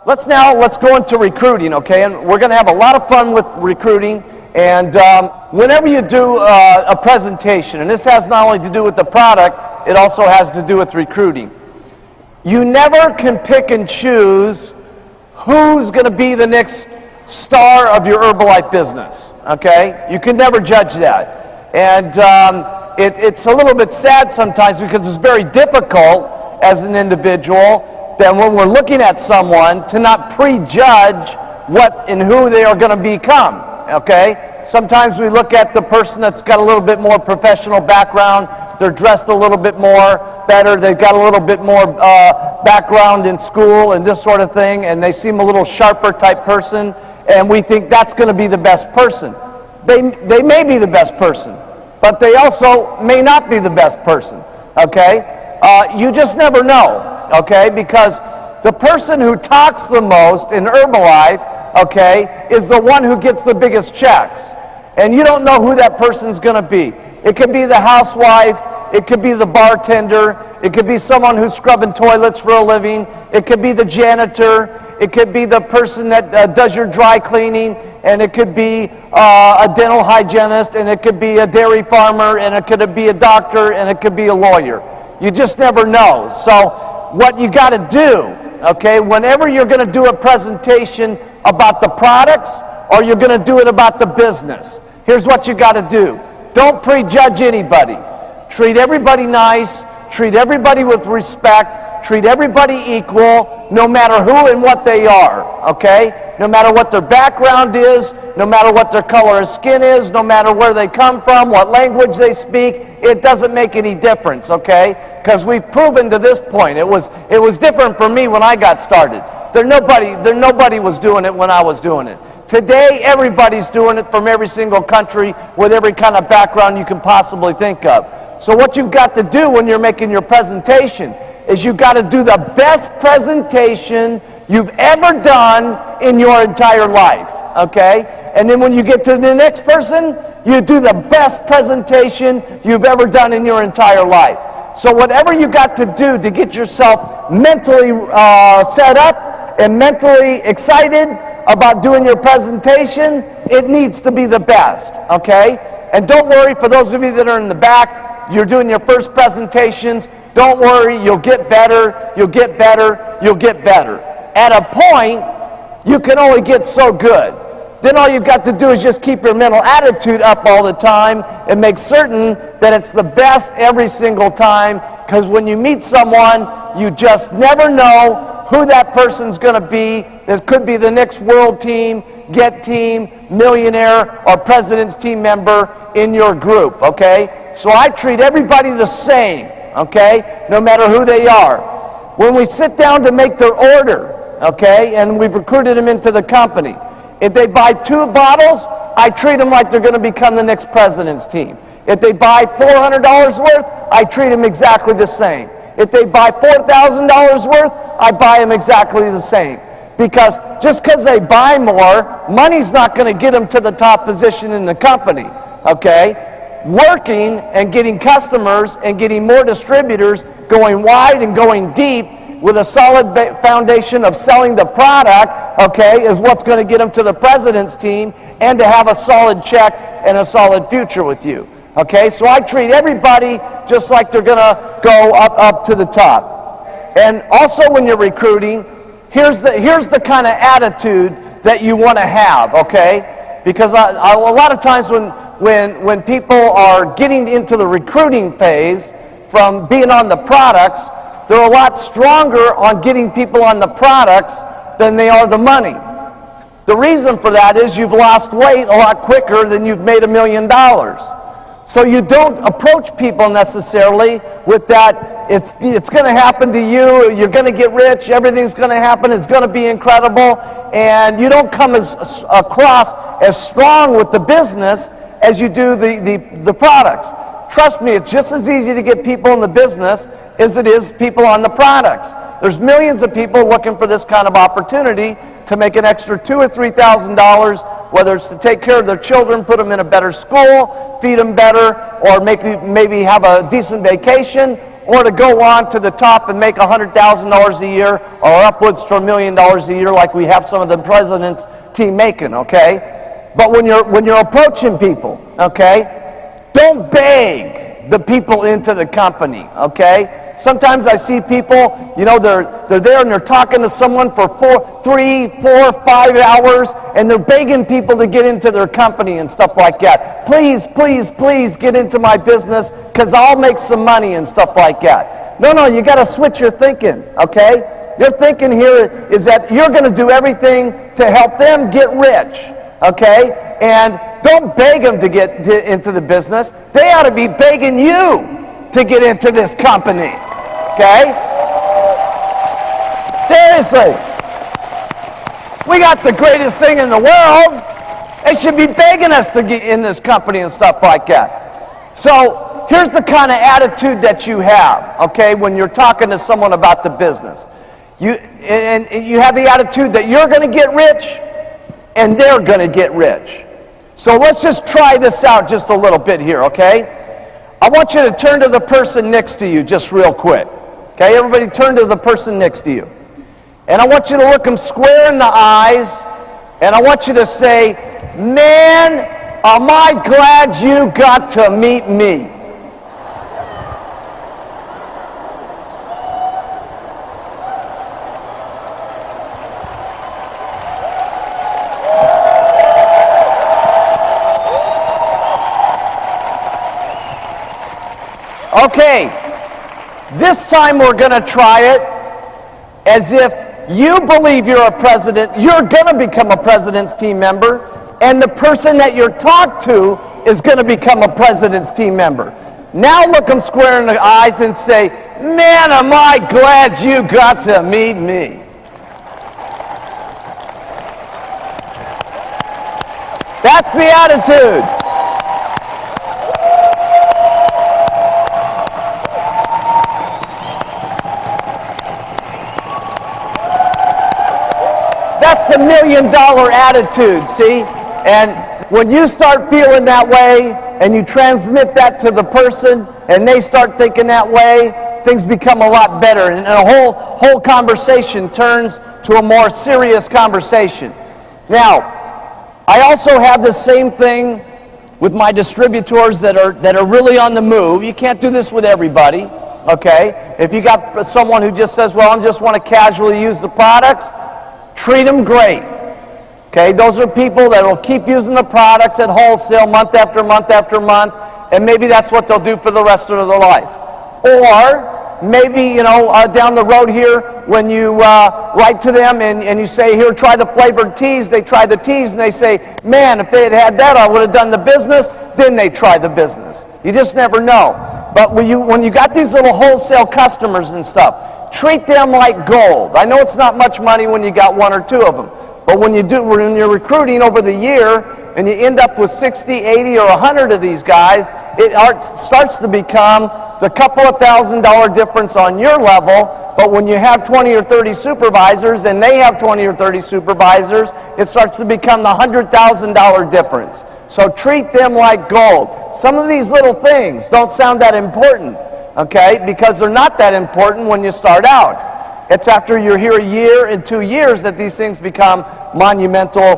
Let's go into recruiting, okay? And we're going to have a lot of fun with recruiting. And whenever you do a presentation, and this has not only to do with the product, it also has to do with recruiting. You never can pick and choose who's going to be the next star of your Herbalife business, okay? You can never judge that. And it's a little bit sad sometimes because it's very difficult as an individual that when we're looking at someone to not prejudge what and who they are going to become, okay? Sometimes we look at the person that's got a little bit more professional background, they're dressed a little bit more better, they've got a little bit more background in school and this sort of thing, and they seem a little sharper type person, and we think that's going to be the best person. They may be the best person, but they also may not be the best person, okay? You just never know. Okay, because the person who talks the most in Herbalife, okay, is the one who gets the biggest checks. And you don't know who that person's going to be. It could be the housewife, it could be the bartender, it could be someone who's scrubbing toilets for a living, it could be the janitor, it could be the person that does your dry cleaning, and it could be a dental hygienist, and it could be a dairy farmer, and it could be a doctor, and it could be a lawyer. You just never know. So what you got to do, okay, whenever you're going to do a presentation about the products or you're going to do it about the business, here's what you got to do. Don't prejudge anybody. Treat everybody nice, treat everybody with respect, treat everybody equal, no matter who and what they are, okay? No matter what their background is, no matter what their color of skin is, no matter where they come from, what language they speak, it doesn't make any difference, okay? Because we've proven to this point. It was different for me when I got started. Nobody was doing it when I was doing it. Today, everybody's doing it from every single country with every kind of background you can possibly think of. So what you've got to do when you're making your presentation is you've got to do the best presentation you've ever done in your entire life, okay? And then when you get to the next person, you do the best presentation you've ever done in your entire life. So whatever you got to do to get yourself mentally set up and mentally excited about doing your presentation, it needs to be the best, okay? And don't worry, for those of you that are in the back, you're doing your first presentations, don't worry, you'll get better, you'll get better, you'll get better. At a point, you can only get so good. Then all you've got to do is just keep your mental attitude up all the time and make certain that it's the best every single time, because when you meet someone, you just never know who that person's going to be. It could be the next world team, get team, millionaire, or president's team member in your group, okay? So I treat everybody the same, okay, no matter who they are. When we sit down to make their order, okay, and we've recruited them into the company, if they buy 2 bottles, I treat them like they're going to become the next president's team. If they buy $400 worth, I treat them exactly the same. If they buy $4,000 worth, I buy them exactly the same. Because just because they buy more, money's not going to get them to the top position in the company, okay? Working and getting customers and getting more distributors, going wide and going deep, with a solid foundation of selling the product, okay, is what's going to get them to the president's team and to have a solid check and a solid future with you. Okay, so I treat everybody just like they're going to go up to the top. And also when you're recruiting, here's the kind of attitude that you want to have, okay? Because a lot of times when people are getting into the recruiting phase from being on the products, they're a lot stronger on getting people on the products than they are the money. The reason for that is you've lost weight a lot quicker than you've made $1 million. So you don't approach people necessarily with that, it's going to happen to you, you're going to get rich, everything's going to happen, it's going to be incredible, and you don't come across as strong with the business as you do the products. Trust me, it's just as easy to get people in the business as it is people on the products. There's millions of people looking for this kind of opportunity to make an extra $2,000 or $3,000, whether it's to take care of their children, put them in a better school, feed them better, or maybe have a decent vacation, or to go on to the top and make $100,000 a year or upwards to $1 million a year like we have some of the president's team making, okay? But when you're approaching people, okay, don't beg the people into the company, okay? Sometimes I see people, you know, they're there and they're talking to someone for 3, 4, 5 hours, and they're begging people to get into their company and stuff like that. Please, please, please get into my business because I'll make some money and stuff like that. No, you got to switch your thinking, okay? Your thinking here is that you're going to do everything to help them get rich, okay? And don't beg them to get into the business. They ought to be begging you to get into this company, okay? Seriously. We got the greatest thing in the world. They should be begging us to get in this company and stuff like that. So here's the kind of attitude that you have, okay, when you're talking to someone about the business. You have the attitude that you're going to get rich and they're going to get rich. So let's just try this out just a little bit here, okay? I want you to turn to the person next to you just real quick. Okay, everybody turn to the person next to you. And I want you to look them square in the eyes, and I want you to say, man, am I glad you got to meet me. Okay, this time we're going to try it as if you believe you're a president, you're going to become a president's team member, and the person that you're talked to is going to become a president's team member. Now look them square in the eyes and say, man, am I glad you got to meet me. That's the attitude. That's the $1 million attitude, see? And when you start feeling that way and you transmit that to the person and they start thinking that way, things become a lot better. And the whole conversation turns to a more serious conversation. Now, I also have the same thing with my distributors that are really on the move. You can't do this with everybody, okay? If you got someone who just says, well, I just want to casually use the products, treat them great. Okay, those are people that will keep using the products at wholesale month after month after month, and maybe that's what they'll do for the rest of their life. Or maybe, you know, down the road here, when you write to them and you say, here, try the flavored teas, they try the teas, and they say, man, if they had had that, I would have done the business. Then they try the business. You just never know. But when you got these little wholesale customers and stuff, treat them like gold. I know it's not much money when you got 1 or 2 of them, but when you're recruiting over the year and you end up with 60, 80, or 100 of these guys, it starts to become the couple of $1,000 difference on your level. But when you have 20 or 30 supervisors and they have 20 or 30 supervisors, it starts to become the $100,000 difference. So treat them like gold. Some of these little things don't sound that important, okay, because they're not that important when you start out. It's after you're here a year and 2 years that these things become monumental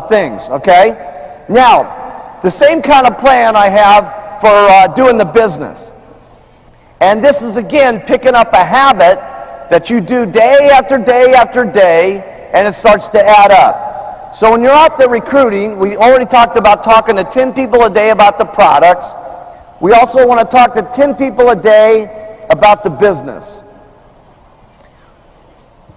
things, okay? Now, the same kind of plan I have for doing the business. And this is, again, picking up a habit that you do day after day after day, and it starts to add up. So when you're out there recruiting, we already talked about talking to 10 people a day about the products. We also want to talk to 10 people a day about the business.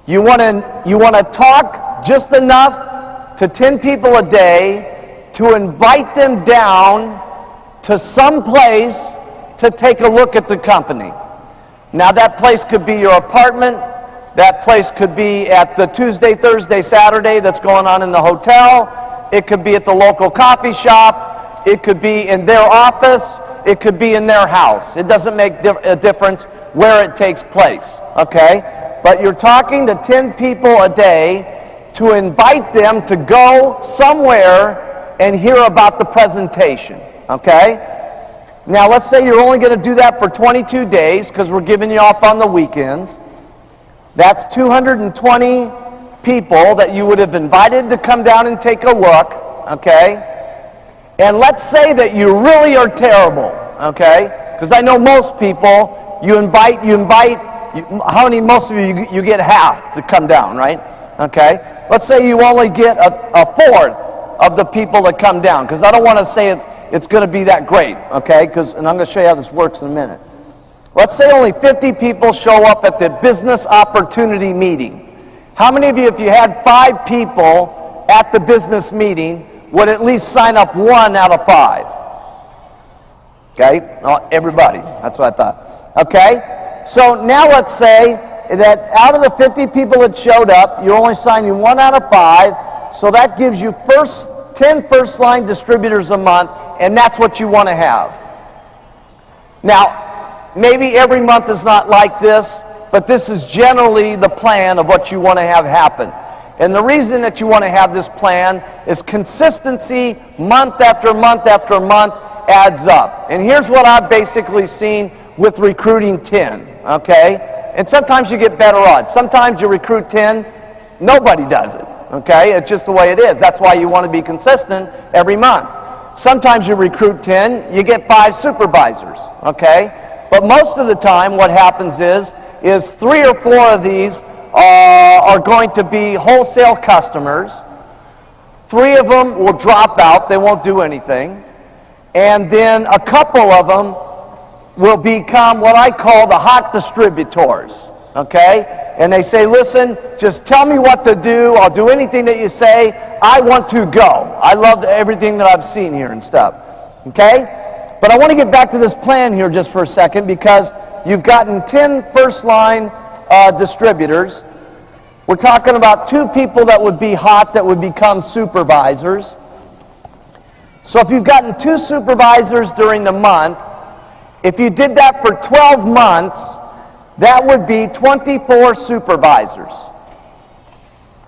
You want to talk just enough to 10 people a day to invite them down to some place to take a look at the company. Now that place could be your apartment, that place could be at the Tuesday, Thursday, Saturday that's going on in the hotel, it could be at the local coffee shop, it could be in their office, it could be in their house. It doesn't make a difference where it takes place, okay? But you're talking to 10 people a day to invite them to go somewhere and hear about the presentation, okay? Now, let's say you're only going to do that for 22 days because we're giving you off on the weekends. That's 220 people that you would have invited to come down and take a look, okay? And let's say that you really are terrible, okay? Because I know most people, you invite, how many, most of you get half to come down, right? Okay? Let's say you only get a fourth of the people that come down, because I don't want to say it's going to be that great, okay? And I'm going to show you how this works in a minute. Let's say only 50 people show up at the business opportunity meeting. How many of you, if you had 5 people at the business meeting, would at least sign up 1 out of 5? Okay? Well, everybody. That's what I thought. Okay? So now let's say that out of the 50 people that showed up, you're only signing 1 out of 5, so that gives you 10 first-line distributors a month, and that's what you want to have. Now, maybe every month is not like this, but this is generally the plan of what you want to have happen. And the reason that you want to have this plan is consistency month after month after month adds up. And here's what I've basically seen with recruiting 10, okay? And sometimes you get better odds. Sometimes you recruit 10, nobody does it, okay? It's just the way it is. That's why you want to be consistent every month. Sometimes you recruit 10, you get 5 supervisors, okay? But most of the time what happens is 3 or 4 of these are going to be wholesale customers. 3 of them will drop out, they won't do anything. And then a couple of them will become what I call the hot distributors, okay? And they say, listen, just tell me what to do, I'll do anything that you say, I want to go. I love everything that I've seen here and stuff, okay? But I want to get back to this plan here just for a second, because you've gotten 10 first-line distributors. We're talking about 2 people that would be hot that would become supervisors. So if you've gotten 2 supervisors during the month, if you did that for 12 months, that would be 24 supervisors.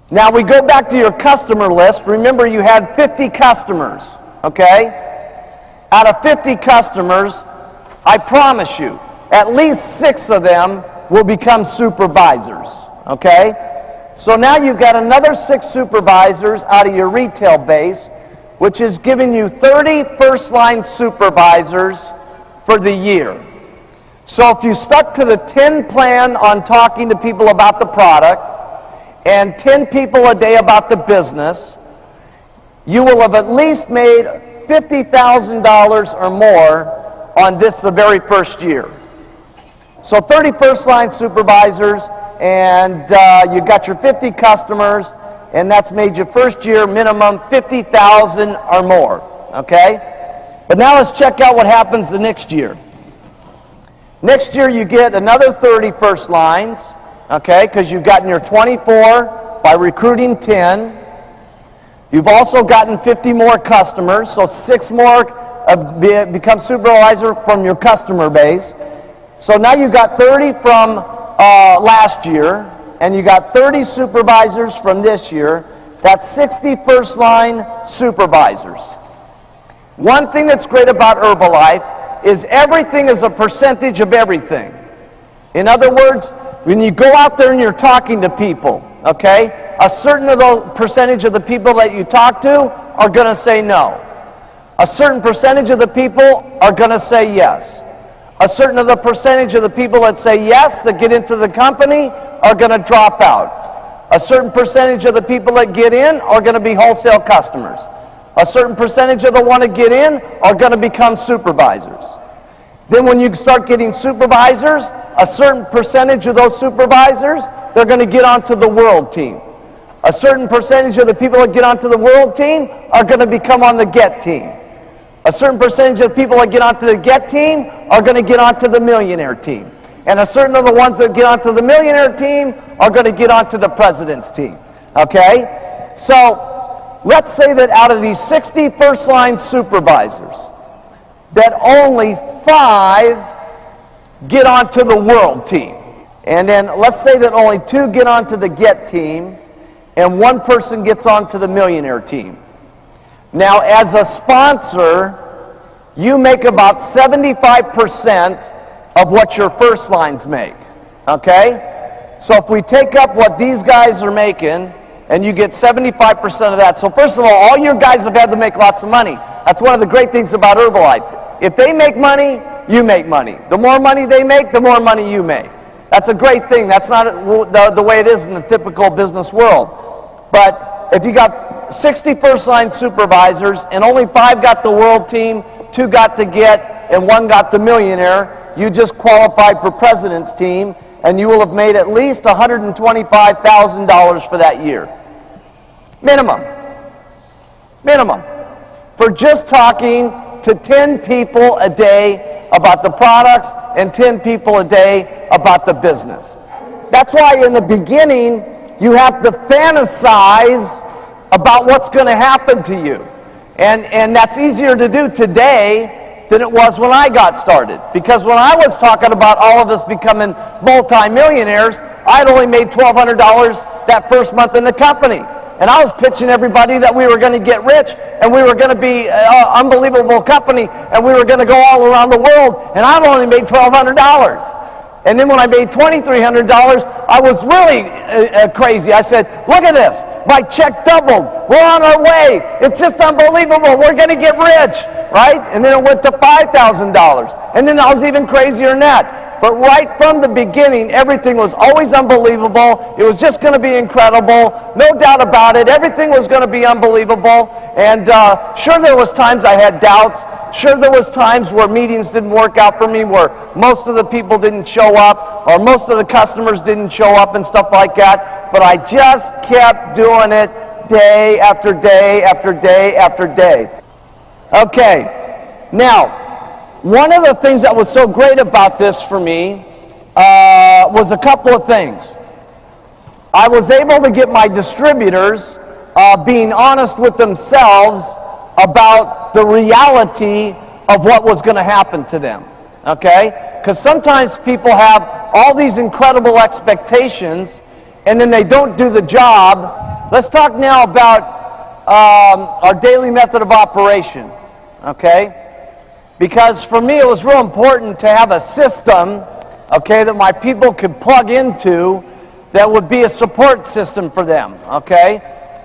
Now we go back to your customer list. Remember, you had 50 customers, okay? Out of 50 customers, I promise you, at least 6 of them will become supervisors, okay? So now you've got another 6 supervisors out of your retail base, which is giving you 30 first-line supervisors for the year. So if you stuck to the 10 plan on talking to people about the product and 10 people a day about the business, you will have at least made $50,000 or more on this the very first year. So 30 first-line supervisors, and you got your 50 customers, and that's made your first year minimum $50,000 or more, okay? But now let's check out what happens the next year. Next year you get another 30 first lines, okay, because you've gotten your 24 by recruiting 10. You've also gotten 50 more customers, so 6 more become supervisor from your customer base. So now you've got 30 from last year, and you got 30 supervisors from this year. That's 60 first line supervisors. One thing that's great about Herbalife is everything is a percentage of everything. In other words, when you go out there and you're talking to people, okay, a certain percentage of the people that you talk to are going to say no. A certain percentage of the people are going to say yes. A certain of the percentage of the people that say yes, that get into the company, are going to drop out. A certain percentage of the people that get in are going to be wholesale customers. A certain percentage of the ones that get in are going to become supervisors. Then when you start getting supervisors, a certain percentage of those supervisors, they're going to get onto the world team. A certain percentage of the people that get onto the world team are going to become on the get team. A certain percentage of the people that get onto the get team are going to get onto the millionaire team. And a certain of the ones that get onto the millionaire team are going to get onto the president's team. Okay? So let's say that out of these 60 first-line supervisors, that only 5 get onto the world team. And then let's say that only 2 get onto the get team, and 1 person gets onto the millionaire team. Now, as a sponsor, you make about 75% of what your first lines make, okay? So if we take up what these guys are making, and you get 75% of that. So first of all your guys have had to make lots of money. That's one of the great things about Herbalife. If they make money, you make money. The more money they make, the more money you make. That's a great thing. That's not the way it is in the typical business world. But if you got 60 first-line supervisors and only 5 got the world team, 2 got to get, and 1 got the millionaire, you just qualified for president's team, and you will have made at least $125,000 for that year. Minimum. Minimum. For just talking to 10 people a day about the products and 10 people a day about the business. That's why in the beginning you have to fantasize about what's going to happen to you. And that's easier to do today than it was when I got started. Because when I was talking about all of us becoming multi-millionaires, I'd only made $1,200 that first month in the company. And I was pitching everybody that we were going to get rich and we were going to be an unbelievable company and we were going to go all around the world, and I'd only made $1,200. And then when I made $2,300, I was really crazy. I said, look at this. My check doubled. We're on our way. It's just unbelievable. We're going to get rich, right? And then it went to $5,000. And then I was even crazier than that. But right from the beginning, everything was always unbelievable. It was just going to be incredible. No doubt about it. Everything was going to be unbelievable. And sure, there was times I had doubts. Sure, there was times where meetings didn't work out for me, where most of the people didn't show up, or most of the customers didn't show up and stuff like that. But I just kept doing it day after day after day after day. Okay, now, one of the things that was so great about this for me was a couple of things. I was able to get my distributors being honest with themselves about the reality of what was going to happen to them, okay? Because sometimes people have all these incredible expectations and then they don't do the job. Let's talk now about our daily method of operation, okay? Because for me it was real important to have a system, okay, that my people could plug into that would be a support system for them, okay?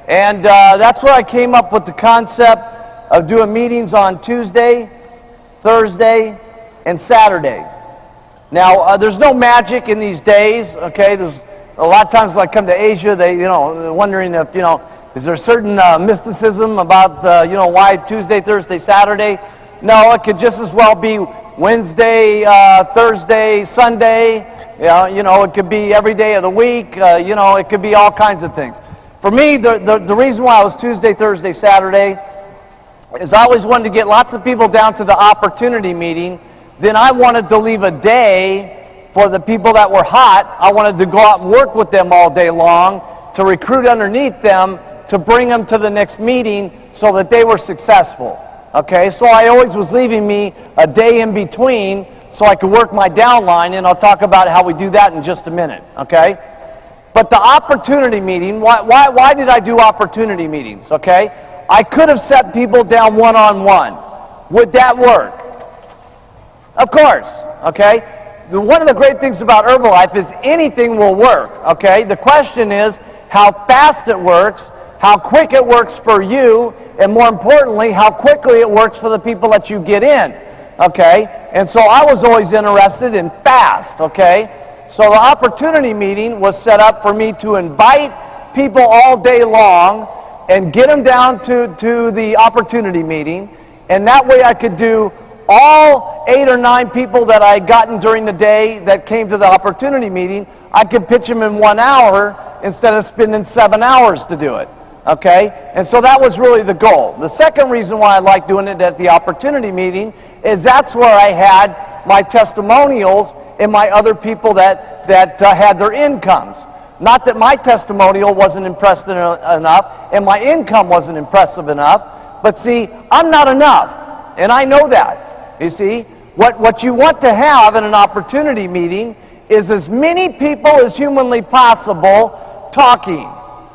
And that's where I came up with the concept of doing meetings on Tuesday, Thursday, and Saturday. Now, there's no magic in these days, okay? There's a lot of times when I come to Asia, they're wondering if, is there a certain mysticism about, why Tuesday, Thursday, Saturday? No, it could just as well be Wednesday, Thursday, Sunday. It could be every day of the week. It could be all kinds of things. For me, the reason why I was Tuesday, Thursday, Saturday is I always wanted to get lots of people down to the opportunity meeting. Then I wanted to leave a day for the people that were hot. I wanted to go out and work with them all day long to recruit underneath them to bring them to the next meeting so that they were successful. Okay, so I always was leaving me a day in between so I could work my downline, and I'll talk about how we do that in just a minute, okay? But the opportunity meeting, why did I do opportunity meetings, okay? I could have set people down one-on-one. Would that work? Of course, okay? One of the great things about Herbalife is anything will work, okay? The question is how fast it works, how quick it works for you, and more importantly, how quickly it works for the people that you get in, okay? And so I was always interested in fast, okay? So the opportunity meeting was set up for me to invite people all day long and get them down to the opportunity meeting, and that way I could do all 8 or 9 people that I had gotten during the day that came to the opportunity meeting. I could pitch them in 1 hour instead of spending 7 hours to do it, okay? And so that was really the goal. The second reason why I like doing it at the opportunity meeting is that's where I had my testimonials and my other people that had their incomes. Not that my testimonial wasn't impressive enough and my income wasn't impressive enough, but see, I'm not enough, and I know that. You see, what you want to have in an opportunity meeting is as many people as humanly possible talking,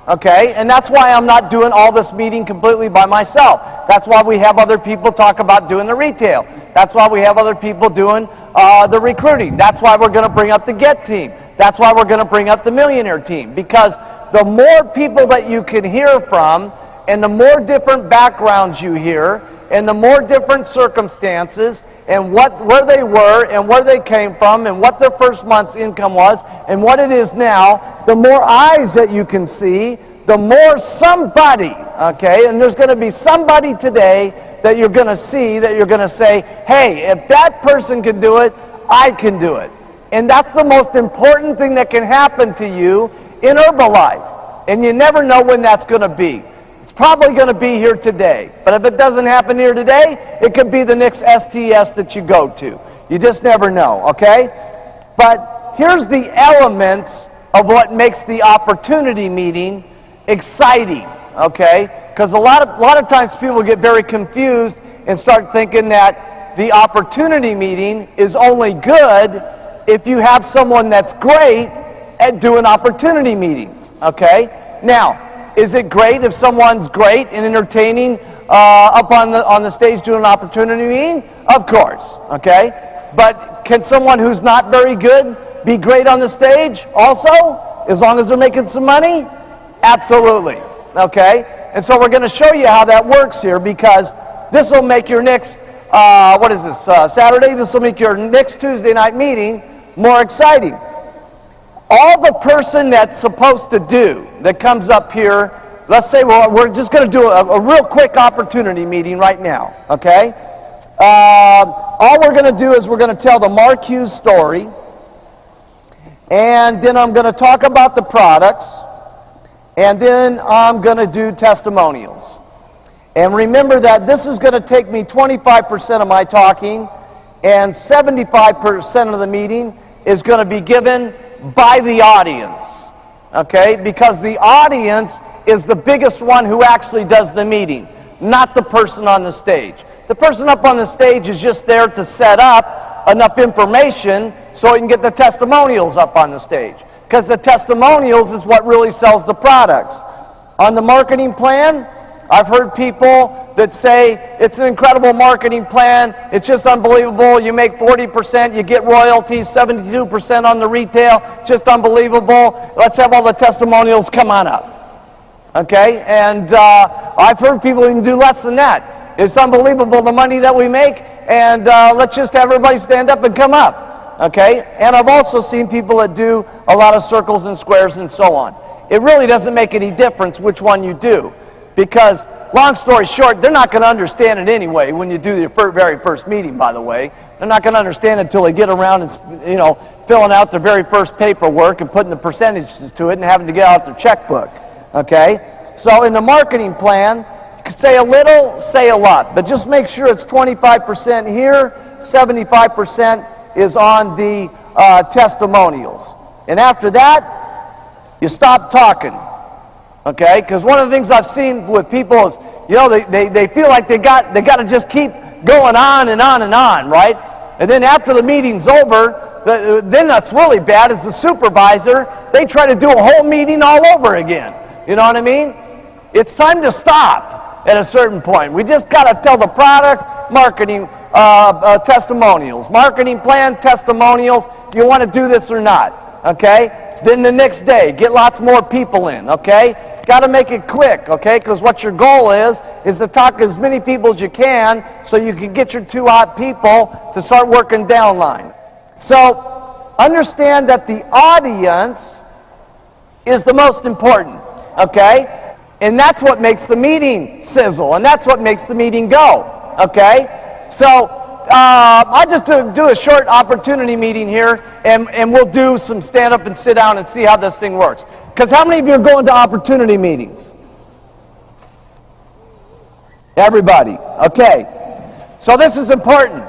okay? And that's why I'm not doing all this meeting completely by myself. That's why we have other people talk about doing the retail. That's why we have other people doing the recruiting. That's why we're going to bring up the Get team. That's why we're going to bring up the Millionaire team. Because the more people that you can hear from, and the more different backgrounds you hear, and the more different circumstances, and where they were, and where they came from, and what their first month's income was, and what it is now, the more eyes that you can see, the more somebody, okay, and there's going to be somebody today that you're going to see, that you're going to say, hey, if that person can do it, I can do it. And that's the most important thing that can happen to you in Herbalife. And you never know when that's going to be. It's probably going to be here today. But if it doesn't happen here today, it could be the next STS that you go to. You just never know, okay? But here's the elements of what makes the opportunity meeting exciting, okay? Because a lot of times people get very confused and start thinking that the opportunity meeting is only good if you have someone that's great at doing opportunity meetings, okay? Now, is it great if someone's great and entertaining up on the stage doing an opportunity meeting? Of course, okay? But can someone who's not very good be great on the stage also, as long as they're making some money? Absolutely, okay? And so we're going to show you how that works here, because this will make your next, Saturday? This will make your next Tuesday night meeting more exciting. All the person that's supposed to do that comes up here, let's say we're just going to do a real quick opportunity meeting right now, okay? All we're going to do is we're going to tell the Mark Hughes story, and then I'm going to talk about the products, and then I'm going to do testimonials. And remember that this is going to take me 25% of my talking, and 75% of the meeting is going to be given by the audience, okay? Because the audience is the biggest one who actually does the meeting, not the person on the stage. The person up on the stage is just there to set up enough information so he can get the testimonials up on the stage. Because the testimonials is what really sells the products. On the marketing plan, I've heard people that say it's an incredible marketing plan, it's just unbelievable, you make 40%, you get royalties, 72% on the retail, just unbelievable, let's have all the testimonials, come on up. Okay, and I've heard people even do less than that. It's unbelievable the money that we make, and let's just have everybody stand up and come up. Okay, and I've also seen people that do a lot of circles and squares and so on. It really doesn't make any difference which one you do, because long story short, they're not going to understand it anyway when you do your very first meeting, by the way. They're not going to understand it until they get around and, you know, filling out their very first paperwork and putting the percentages to it and having to get out their checkbook. Okay? So in the marketing plan, you can say a little, say a lot, but just make sure it's 25% here, 75% is on the testimonials. And after that, you stop talking. Okay, because one of the things I've seen with people is, you know, they feel like they got to just keep going on and on and on, right? And then after the meeting's over, then that's really bad is the supervisor, they try to do a whole meeting all over again. You know what I mean? It's time to stop at a certain point. We just got to tell the products, marketing, testimonials, marketing plan, testimonials, you want to do this or not, okay? Then the next day, get lots more people in, okay? Got to make it quick, okay? Because what your goal is to talk to as many people as you can so you can get your 2 hot people to start working downline. So understand that the audience is the most important, okay? And that's what makes the meeting sizzle, and that's what makes the meeting go, okay? So I'll just do a short opportunity meeting here, and we'll do some stand up and sit down and see how this thing works. Because how many of you are going to opportunity meetings? Everybody. Okay. So this is important.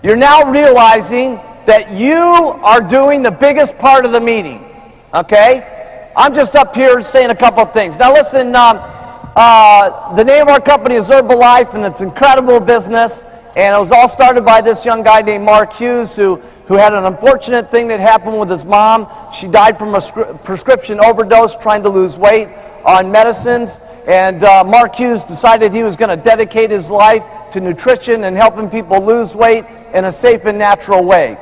You're now realizing that you are doing the biggest part of the meeting. Okay? I'm just up here saying a couple of things. Now listen, the name of our company is Herbalife, and it's an incredible business. And it was all started by this young guy named Mark Hughes, who who had an unfortunate thing that happened with his mom. She died from a prescription overdose trying to lose weight on medicines. And Mark Hughes decided he was going to dedicate his life to nutrition and helping people lose weight in a safe and natural way.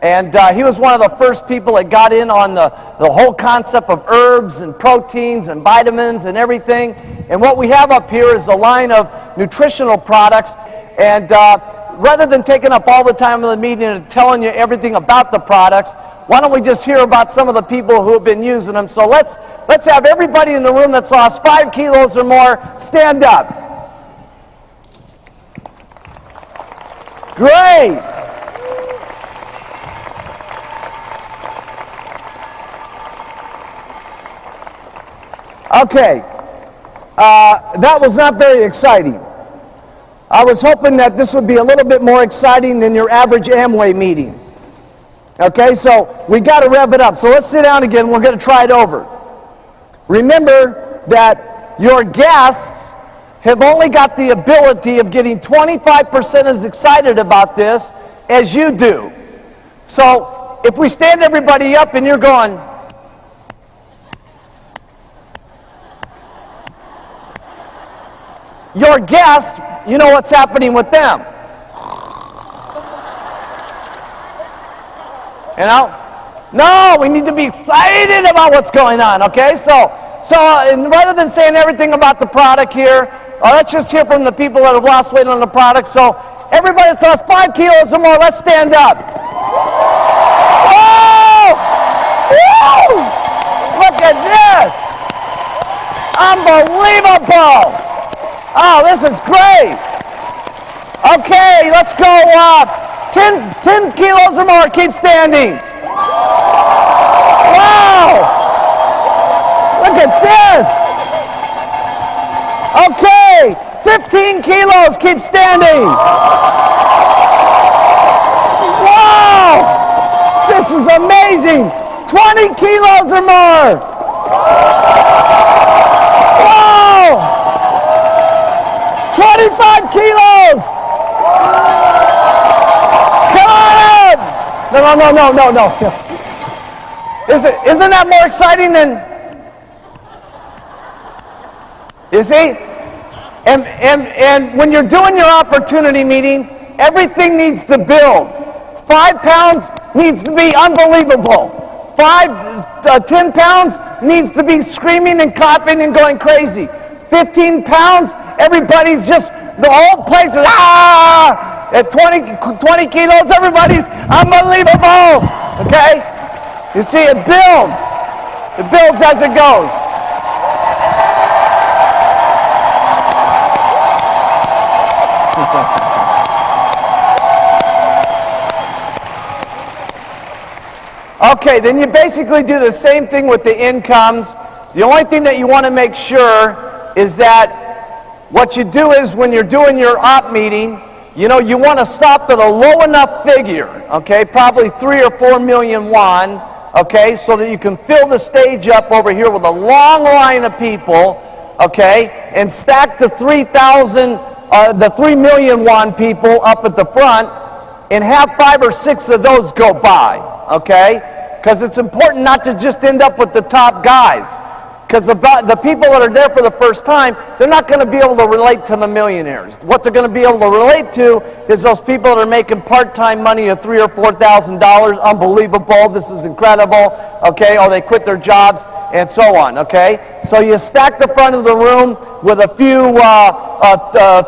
And he was one of the first people that got in on the whole concept of herbs and proteins and vitamins and everything. And what we have up here is a line of nutritional products. And rather than taking up all the time of the meeting and telling you everything about the products, why don't we just hear about some of the people who have been using them? So let's have everybody in the room that's lost 5 kilos or more stand up. Great. Okay, that was not very exciting. I was hoping that this would be a little bit more exciting than your average Amway meeting. Okay, so we got to rev it up. So let's sit down again. We're going to try it over. Remember that your guests have only got the ability of getting 25% as excited about this as you do. So if we stand everybody up and you're going, your guest, you know what's happening with them. You know? No, we need to be excited about what's going on, okay? So and rather than saying everything about the product here, let's just hear from the people that have lost weight on the product. So everybody that's lost 5 kilos or more, let's stand up. Whoa! Woo! Look at this! Unbelievable! Oh, this is great. Okay, let's go 10 kilos or more. Keep standing. Wow. Look at this. Okay, 15 kilos. Keep standing. Wow. This is amazing. 20 kilos or more. Wow. 25 kilos! Come on! No. Isn't that more exciting than... You see? And when you're doing your opportunity meeting, everything needs to build. 5 pounds needs to be unbelievable. 10 pounds needs to be screaming and clapping and going crazy. 15 pounds, everybody's just, the whole place is, At 20 kilos, everybody's unbelievable. Okay? You see, it builds. It builds as it goes. Okay, then you basically do the same thing with the incomes. The only thing that you want to make sure is that what you do is when you're doing your op meeting, you know, you want to stop at a low enough figure, okay, probably 3 or 4 million yuan, okay, so that you can fill the stage up over here with a long line of people, okay, and stack the 3 million yuan people up at the front and have 5 or 6 of those go by, okay, because it's important not to just end up with the top guys. Because the people that are there for the first time, they're not going to be able to relate to the millionaires. What they're going to be able to relate to is those people that are making part-time money of $3,000 or $4,000. Unbelievable! This is incredible. Okay, or they quit their jobs and so on. Okay, so you stack the front of the room with a few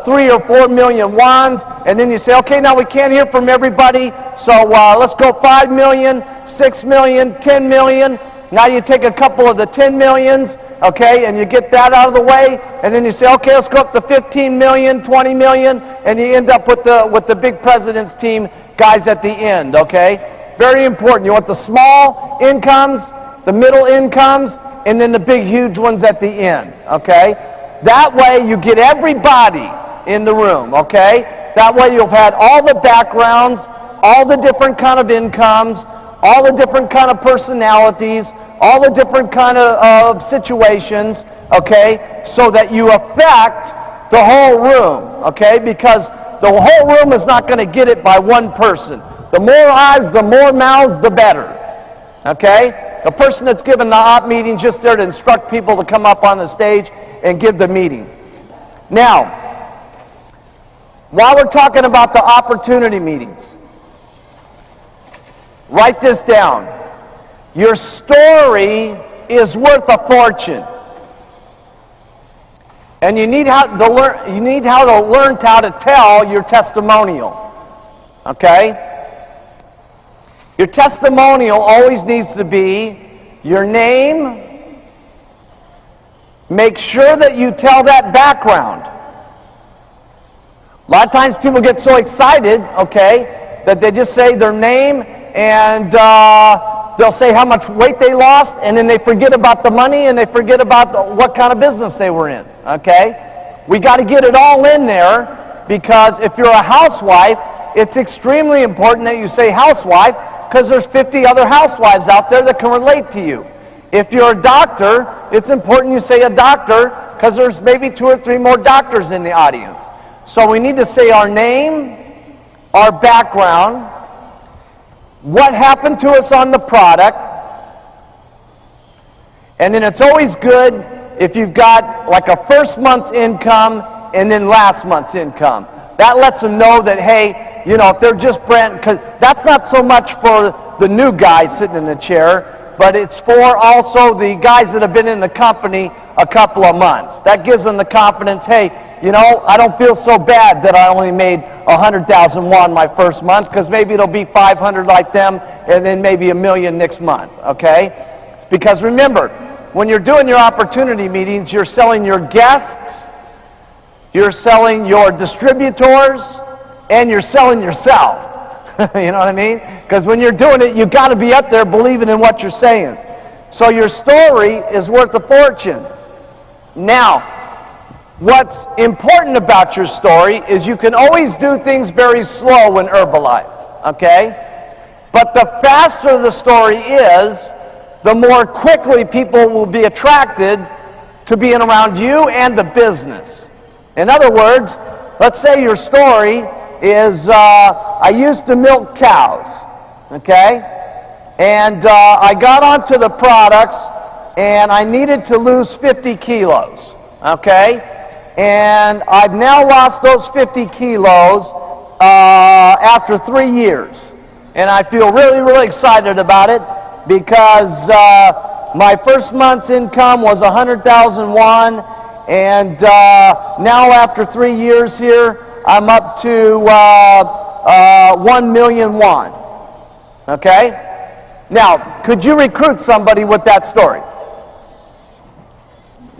3 or 4 million wands, and then you say, okay, now we can't hear from everybody, so let's go 5 million, 6 million, 10 million. Now you take a couple of the 10 millions, okay, and you get that out of the way, and then you say, okay, let's go up to 15 million, 20 million, and you end up with the big president's team guys at the end, okay? Very important. You want the small incomes, the middle incomes, and then the big, huge ones at the end, okay? That way you get everybody in the room, okay? That way you'll have had all the backgrounds, all the different kind of incomes, all the different kind of personalities, all the different kind of situations, okay, so that you affect the whole room, okay, because the whole room is not going to get it by one person. The The more eyes, the more mouths, the better. Okay? A person that's given the op meeting just there to instruct people to come up on the stage and give the meeting. Now, while we're talking about the opportunity meetings, write this down. Your story is worth a fortune. And you need how to learn how to tell your testimonial. Okay? Your testimonial always needs to be your name. Make sure that you tell that background. A lot of times people get so excited, okay, that they just say their name and they'll say how much weight they lost, and then they forget about the money and they forget about what kind of business they were in, okay? We got to get it all in there, because if you're a housewife, it's extremely important that you say housewife, because there's 50 other housewives out there that can relate to you. If you're a doctor, it's important you say a doctor, because there's maybe 2 or 3 more doctors in the audience. So we need to say our name, our background, what happened to us on the product, and then it's always good if you've got like a first month's income and then last month's income. That lets them know that, hey, you know, if they're just brand, because that's not so much for the new guy sitting in the chair, but it's for also the guys that have been in the company a couple of months. That gives them the confidence, hey, you know, I don't feel so bad that I only made 100,000 won my first month, because maybe it'll be 500 like them, and then maybe $1 million next month, okay? Because remember, when you're doing your opportunity meetings, you're selling your guests, you're selling your distributors, and you're selling yourself. You know what I mean? Because when you're doing it, you've got to be up there believing in what you're saying. So your story is worth a fortune. Now, what's important about your story is you can always do things very slow in Herbalife, okay? But the faster the story is, the more quickly people will be attracted to being around you and the business. In other words, let's say your story is, I used to milk cows, okay? And I got onto the products and I needed to lose 50 kilos, okay? And I've now lost those 50 kilos after 3 years. And I feel really, really excited about it, because my first month's income was 100,000 won, and now after 3 years here, I'm up to 1 million won. Okay? Now, could you recruit somebody with that story?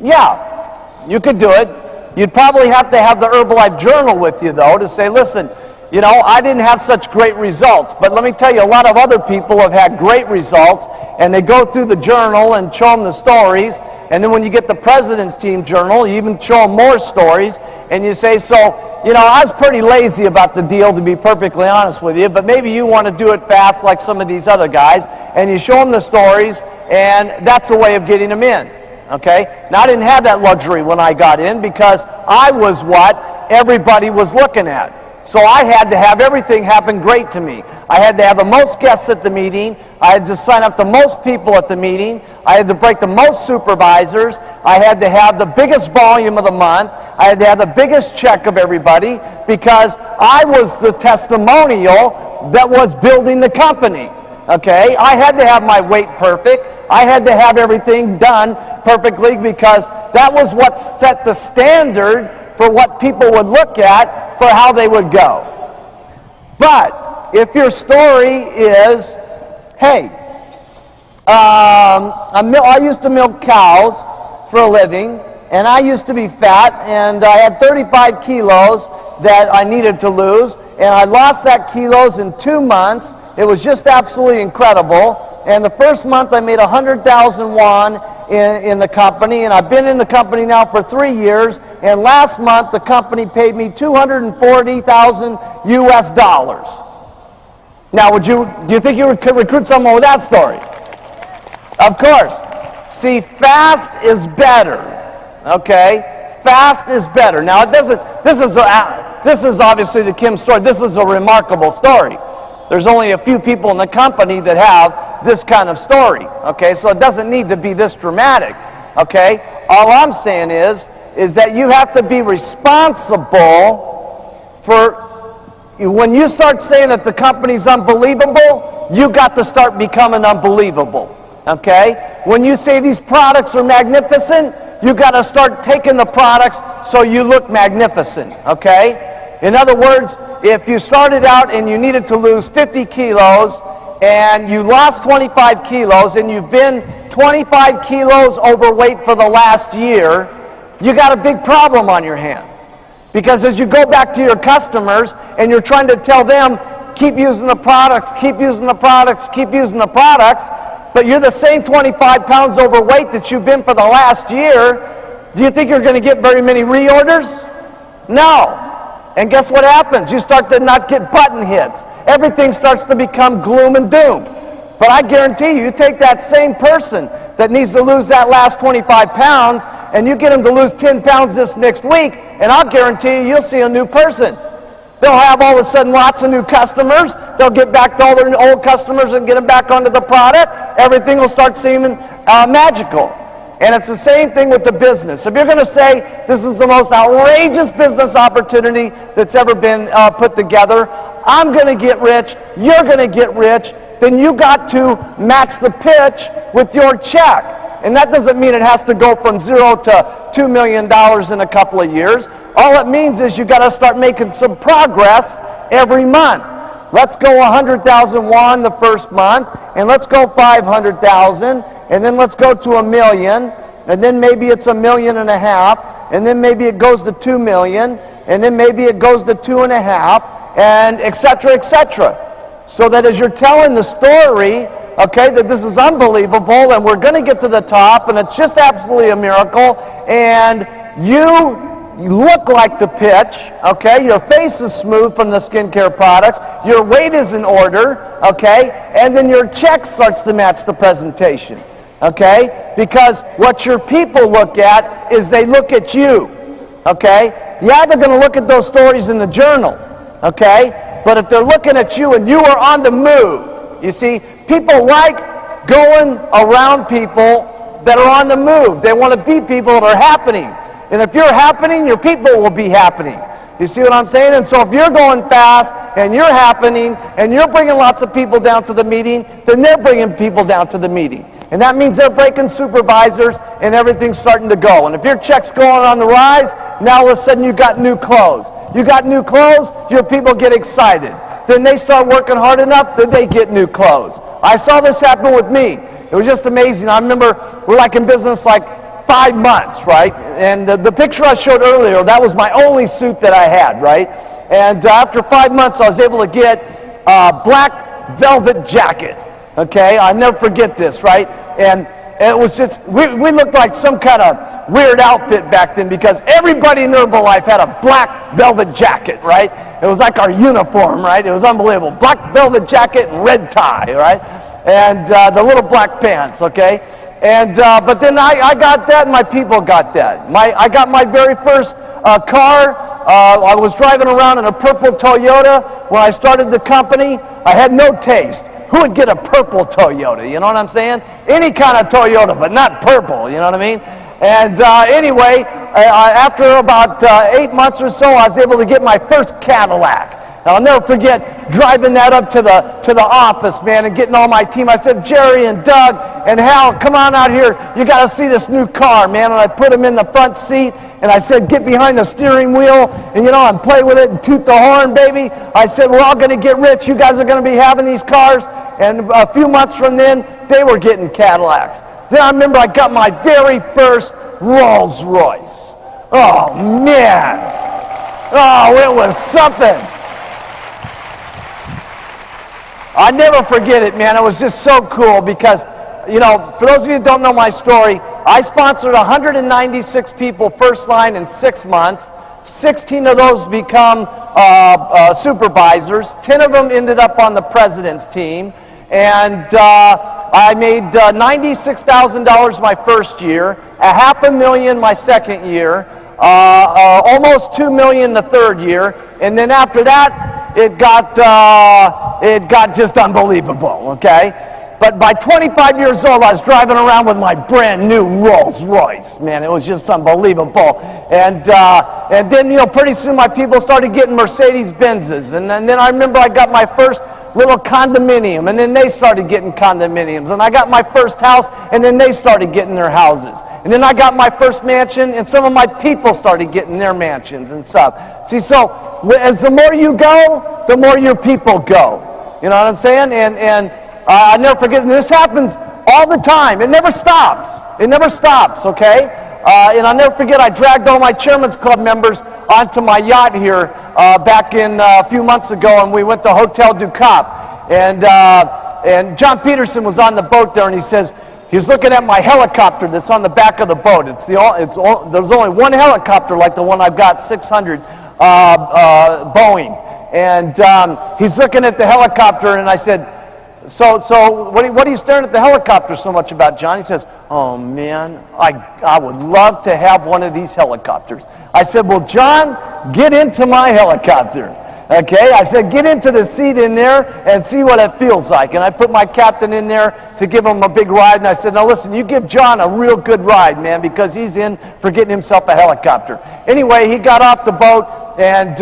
Yeah, you could do it. You'd probably have to have the Herbalife journal with you, though, to say, listen, you know, I didn't have such great results, but let me tell you, a lot of other people have had great results, and they go through the journal and show them the stories, and then when you get the President's Team journal, you even show them more stories, and you say, so, you know, I was pretty lazy about the deal, to be perfectly honest with you, but maybe you want to do it fast like some of these other guys, and you show them the stories, and that's a way of getting them in. Okay? Now, I didn't have that luxury when I got in, because I was what everybody was looking at. So I had to have everything happen great to me. I had to have the most guests at the meeting. I had to sign up the most people at the meeting. I had to break the most supervisors. I had to have the biggest volume of the month. I had to have the biggest check of everybody, because I was the testimonial that was building the company. Okay? I had to have my weight perfect. I had to have everything done perfectly, because that was what set the standard for what people would look at for how they would go. But if your story is, hey, I used to milk cows for a living, and I used to be fat, and I had 35 kilos that I needed to lose, and I lost that kilos in 2 months. It was just absolutely incredible. And the first month I made 100,000 won in the company, and I've been in the company now for 3 years, and last month the company paid me 240,000 US dollars. Now, do you think you could recruit someone with that story? Of course. See, fast is better. Okay? Fast is better. Now, it doesn't, this is obviously the Kim story. This is a remarkable story. There's only a few people in the company that have this kind of story, okay? So it doesn't need to be this dramatic, okay? All I'm saying is that you have to be responsible for, when you start saying that the company's unbelievable, you got to start becoming unbelievable, okay? When you say these products are magnificent, you got to start taking the products so you look magnificent, okay? In other words, if you started out and you needed to lose 50 kilos and you lost 25 kilos and you've been 25 kilos overweight for the last year, you got a big problem on your hand. Because as you go back to your customers and you're trying to tell them, keep using the products, keep using the products, keep using the products, but you're the same 25 pounds overweight that you've been for the last year, do you think you're going to get very many reorders? No. And guess what happens? You start to not get button hits. Everything starts to become gloom and doom. But I guarantee you, you take that same person that needs to lose that last 25 pounds and you get them to lose 10 pounds this next week, and I'll guarantee you, you'll see a new person. They'll have all of a sudden lots of new customers. They'll get back to all their old customers and get them back onto the product. Everything will start seeming magical. And it's the same thing with the business. If you're going to say this is the most outrageous business opportunity that's ever been put together, I'm going to get rich, you're going to get rich, then you got to match the pitch with your check. And that doesn't mean it has to go from 0 to $2 million in a couple of years. All it means is you got to start making some progress every month. Let's go 100,000 won the first month, and let's go 500,000, and then let's go to $1 million, and then maybe it's $1.5 million, and then maybe it goes to 2 million, and then maybe it goes to 2.5, and et cetera, so that as you're telling the story, okay, that this is unbelievable, and we're going to get to the top, and it's just absolutely a miracle, and you look like the pitch, okay? Your face is smooth from the skincare products. Your weight is in order, okay? And then your check starts to match the presentation, okay? Because what your people look at is they look at you, okay? Yeah, they're going to look at those stories in the journal, okay? But if they're looking at you and you are on the move, you see, people like going around people that are on the move. They want to be people that are happening. And if you're happening, your people will be happening. You see what I'm saying? And so if you're going fast and you're happening and you're bringing lots of people down to the meeting, then they're bringing people down to the meeting. And that means they're breaking supervisors and everything's starting to go. And if your check's going on the rise, now all of a sudden you got new clothes. You got new clothes, your people get excited. Then they start working hard enough that they get new clothes. I saw this happen with me. It was just amazing. I remember we're like in business like 5 months, right? And the picture I showed earlier, that was my only suit that I had, right? And after 5 months, I was able to get a black velvet jacket, okay? I'll never forget this, right? And it was just, we looked like some kind of weird outfit back then because everybody in Herbalife had a black velvet jacket, right? It was like our uniform, right? It was unbelievable. Black velvet jacket and red tie, right? And the little black pants, okay? And but then I got that and my people got that. I got my very first car. I was driving around in a purple Toyota when I started the company. I had no taste. Who would get a purple Toyota? You know what I'm saying? Any kind of Toyota, but not purple, you know what I mean? And anyway, after about 8 months or so, I was able to get my first Cadillac. And I'll never forget driving that up to the office, man, and getting all my team. I said, Jerry and Doug and Hal, come on out here. You got to see this new car, man. And I put them in the front seat, and I said, get behind the steering wheel, and, you know, and play with it and toot the horn, baby. I said, we're all going to get rich. You guys are going to be having these cars. And a few months from then, they were getting Cadillacs. Then I remember I got my very first Rolls Royce. Oh, man. Oh, it was something. I never forget it, man. It was just so cool because, you know, for those of you who don't know my story, I sponsored 196 people first line in 6 months. 16 of those become supervisors. 10 of them ended up on the president's team. And I made $96,000 my first year, $500,000 my second year, almost $2 million the third year. And then after that, it got just unbelievable, okay? But by 25 years old, I was driving around with my brand new Rolls Royce. Man, it was just unbelievable. And then, you know, pretty soon my people started getting Mercedes Benzes. And then I remember I got my first little condominium, and then they started getting condominiums. And I got my first house, and then they started getting their houses. And then I got my first mansion, and some of my people started getting their mansions and stuff. See, so as the more you go, the more your people go. You know what I'm saying? And I never forget, and this happens all the time. It never stops. It never stops, okay? And I'll never forget, I dragged all my Chairman's Club members onto my yacht here back in a few months ago, and we went to Hotel du Cap. And John Peterson was on the boat there, and he says, he's looking at my helicopter that's on the back of the boat. There's only one helicopter like the one I've got, 600 Boeing. And he's looking at the helicopter, and I said, so what are you staring at the helicopter so much about, John? He says, oh man, I would love to have one of these helicopters. I said, well, John, get into my helicopter. Okay, I said, get into the seat in there and see what it feels like. And I put my captain in there to give him a big ride. And I said, now listen, you give John a real good ride, man, because he's in for getting himself a helicopter. Anyway, he got off the boat, and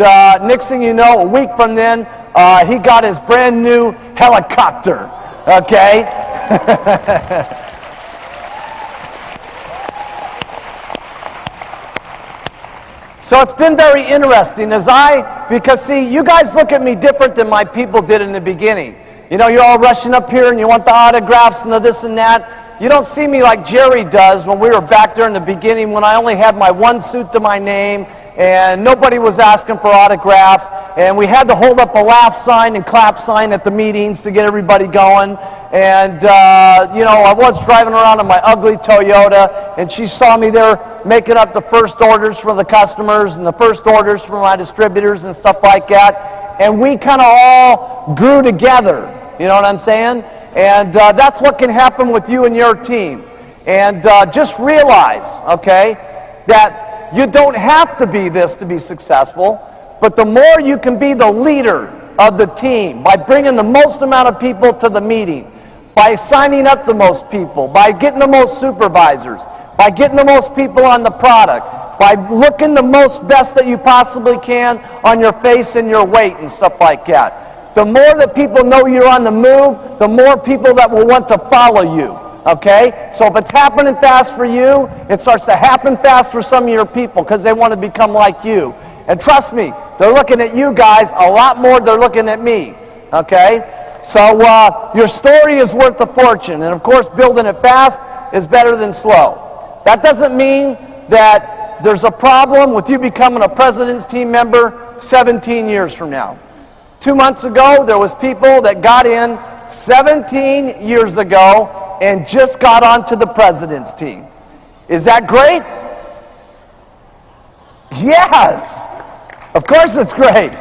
next thing you know, a week from then, he got his brand new helicopter. Okay? So it's been very interesting because see, you guys look at me different than my people did in the beginning. You know, you're all rushing up here and you want the autographs and the this and that. You don't see me like Jerry does when we were back there in the beginning when I only had my one suit to my name and nobody was asking for autographs, and we had to hold up a laugh sign and clap sign at the meetings to get everybody going. And you know, I was driving around in my ugly Toyota, and she saw me there making up the first orders for the customers and the first orders for my distributors and stuff like that. And we kind of all grew together, you know what I'm saying? And that's what can happen with you and your team. And just realize, okay, that you don't have to be this to be successful, but the more you can be the leader of the team by bringing the most amount of people to the meeting, by signing up the most people, by getting the most supervisors, by getting the most people on the product, by looking the most best that you possibly can on your face and your weight and stuff like that. The more that people know you're on the move, the more people that will want to follow you. Okay? So if it's happening fast for you, it starts to happen fast for some of your people because they want to become like you. And trust me, they're looking at you guys a lot more than they're looking at me. Okay? So your story is worth a fortune. And of course, building it fast is better than slow. That doesn't mean that there's a problem with you becoming a president's team member 17 years from now. 2 months ago, there was people that got in 17 years ago and just got onto the president's team. Is that great? Yes! Of course it's great.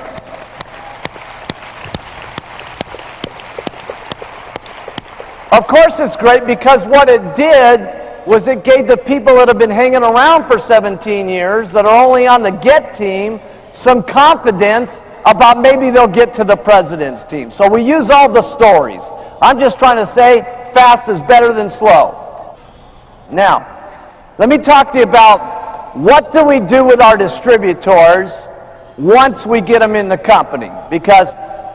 Of course it's great because what it did was it gave the people that have been hanging around for 17 years that are only on the get team some confidence about maybe they'll get to the president's team. So we use all the stories. I'm just trying to say fast is better than slow. Now, let me talk to you about what do we do with our distributors once we get them in the company. Because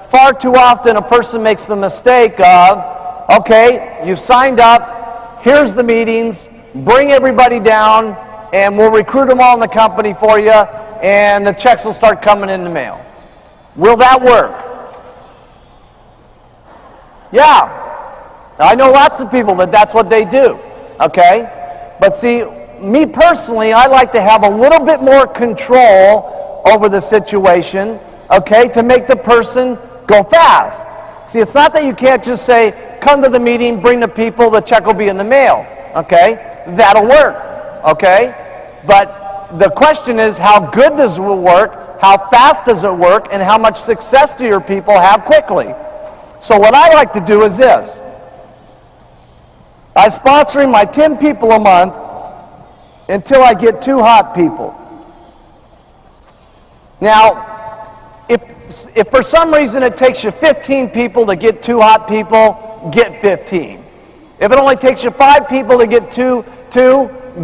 far too often a person makes the mistake of, okay, you've signed up, here's the meetings, bring everybody down, and we'll recruit them all in the company for you, and the checks will start coming in the mail. Will that work? Yeah. I know lots of people that's what they do, okay? But see, me personally, I like to have a little bit more control over the situation, okay, to make the person go fast. See, it's not that you can't just say, come to the meeting, bring the people, the check will be in the mail, okay? That'll work, okay? But the question is, how good does it work, how fast does it work, and how much success do your people have quickly? So what I like to do is this. I'm sponsoring my 10 people a month until I get 2 hot people. Now, if for some reason it takes you 15 people to get 2 hot people, get 15. If it only takes you 5 people to get two,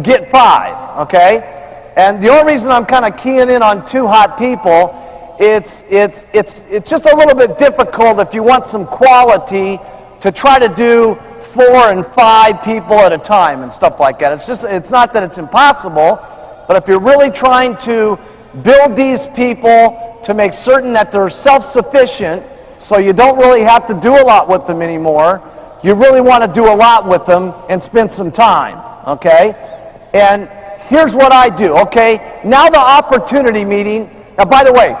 get 5, okay? And the only reason I'm kind of keying in on 2 hot people, it's just a little bit difficult if you want some quality to try to do 4 and 5 people at a time and stuff like that. It's not that it's impossible, but if you're really trying to build these people to make certain that they're self-sufficient, so you don't really have to do a lot with them anymore, you really want to do a lot with them and spend some time, okay? And here's what I do, okay? Now the opportunity meeting. Now, by the way,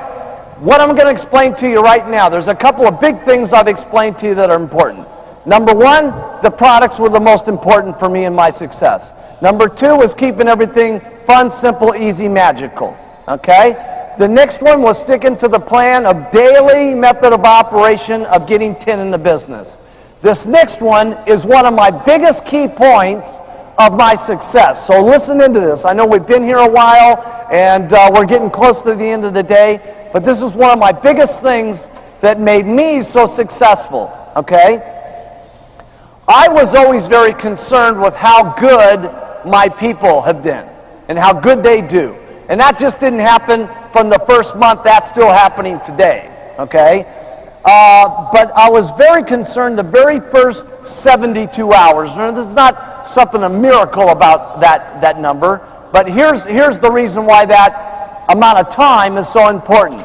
what I'm going to explain to you right now, there's a couple of big things I've explained to you that are important. Number 1, the products were the most important for me in my success. Number 2 was keeping everything fun, simple, easy, magical, okay? The next one was sticking to the plan of daily method of operation of getting 10 in the business. This next one is one of my biggest key points of my success. So listen into this. I know we've been here a while and we're getting close to the end of the day, but this is one of my biggest things that made me so successful, okay? I was always very concerned with how good my people have done and how good they do. And that just didn't happen from the first month. That's still happening today, okay? But I was very concerned the very first 72 hours. Now, there's not something a miracle about that number, but here's the reason why that amount of time is so important.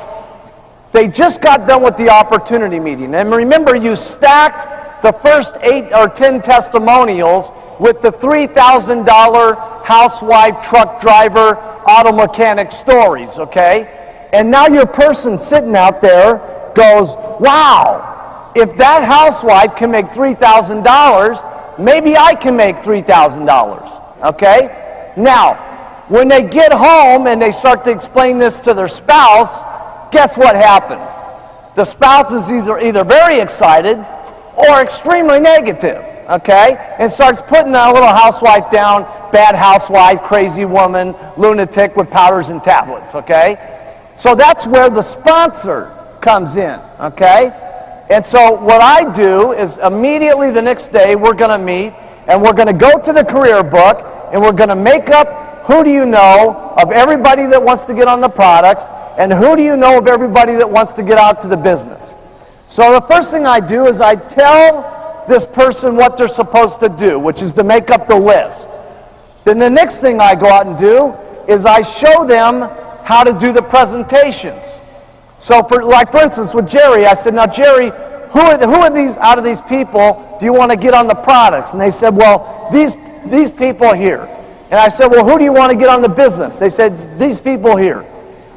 They just got done with the opportunity meeting. And remember, you stacked the first 8 or 10 testimonials with the $3,000 housewife, truck driver, auto mechanic stories, okay? And now your person sitting out there goes, wow, if that housewife can make $3,000, maybe I can make $3,000, okay? Now, when they get home and they start to explain this to their spouse, guess what happens? The spouse is either very excited or extremely negative, okay? And starts putting that little housewife down, bad housewife, crazy woman, lunatic with powders and tablets, okay? So that's where the sponsor comes in, okay? And so what I do is immediately the next day we're going to meet and we're going to go to the career book and we're going to make up who do you know of everybody that wants to get on the products and who do you know of everybody that wants to get out to the business. So the first thing I do is I tell this person what they're supposed to do, which is to make up the list. Then the next thing I go out and do is I show them how to do the presentations. So for instance with Jerry, I said, now Jerry, who are these out of these people do you want to get on the products? And they said, well, these people here. And I said, well, who do you want to get on the business? They said, these people here.